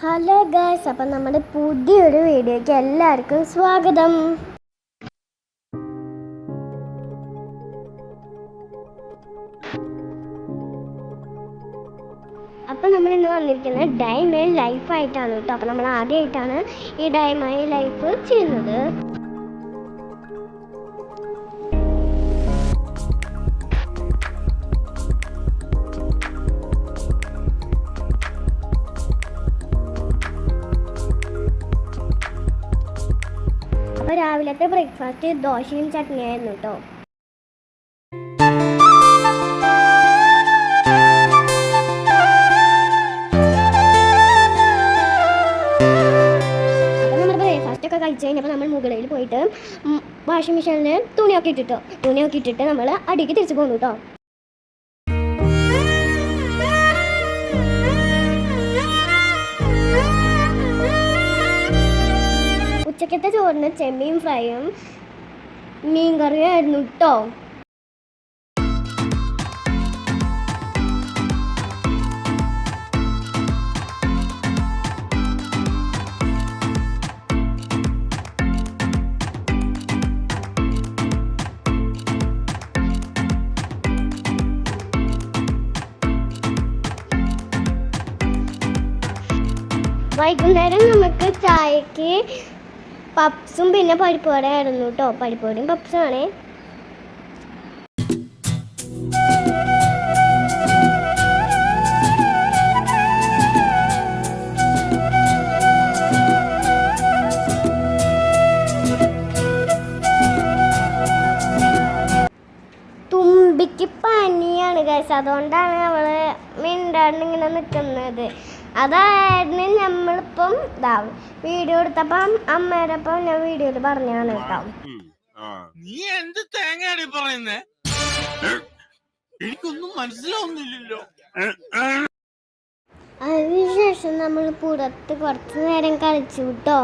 Hello guys, അപ്പം നമ്മുടെ പുതിയൊരു വീഡിയോയ്ക്ക് എല്ലാവർക്കും സ്വാഗതം. അപ്പം നമ്മൾ ഇന്ന് വന്നിരിക്കുന്നത് ഡേ മൈ ലൈഫായിട്ടാണ് കേട്ടോ. അപ്പം നമ്മൾ ആദ്യമായിട്ടാണ് ഈ ഡേ മൈ ലൈഫ് ചെയ്യുന്നത്. അപ്പോൾ രാവിലത്തെ ബ്രേക്ക്ഫാസ്റ്റ് ദോശയും ചട്നിയായിരുന്നു കേട്ടോ. അപ്പോൾ നമ്മൾ ബ്രേക്ക്ഫാസ്റ്റ് ഒക്കെ കഴിച്ച് കഴിഞ്ഞപ്പോൾ നമ്മൾ മുകളിൽ പോയിട്ട് വാഷിംഗ് മെഷീനിൽ തുണിയൊക്കെ ഇട്ടിട്ട് നമ്മൾ അടിക്ക് തിരിച്ചു പോന്നു കേട്ടോ. ഉച്ചക്കത്തെ ചോറിന് ചെമ്മീൻ ഫ്രൈയും മീൻ കറിയും ആയിരുന്നു കേട്ടോ. വൈകുന്നേരം നമുക്ക് ചായക്ക് പപ്സും പിന്നെ പരിപ്പ് വട ആയിരുന്നു കേട്ടോ. പരിപ്പ് വടയും പപ്സും ആണേ. തുമ്പിക്ക് പനിയാണ് ഗൈസ്, അതുകൊണ്ടാണ് അവള് മിണ്ടാണ്ട് ഇങ്ങനെ നിൽക്കുന്നത്. അതായിരുന്നു നമ്മളിപ്പം വീഡിയോ എടുത്തപ്പം അമ്മേരപ്പം ഞാൻ വീഡിയോയിൽ പറഞ്ഞാണ് കേട്ടോ. നീ എന്ത് തേങ്ങയാണ് പറയുന്നേ? എനിക്കൊന്നും മനസ്സിലാവുന്നില്ലല്ലോ. അതിനുശേഷം നമ്മൾ പുറത്ത് കുറച്ചു നേരം കളിച്ചു കേട്ടോ.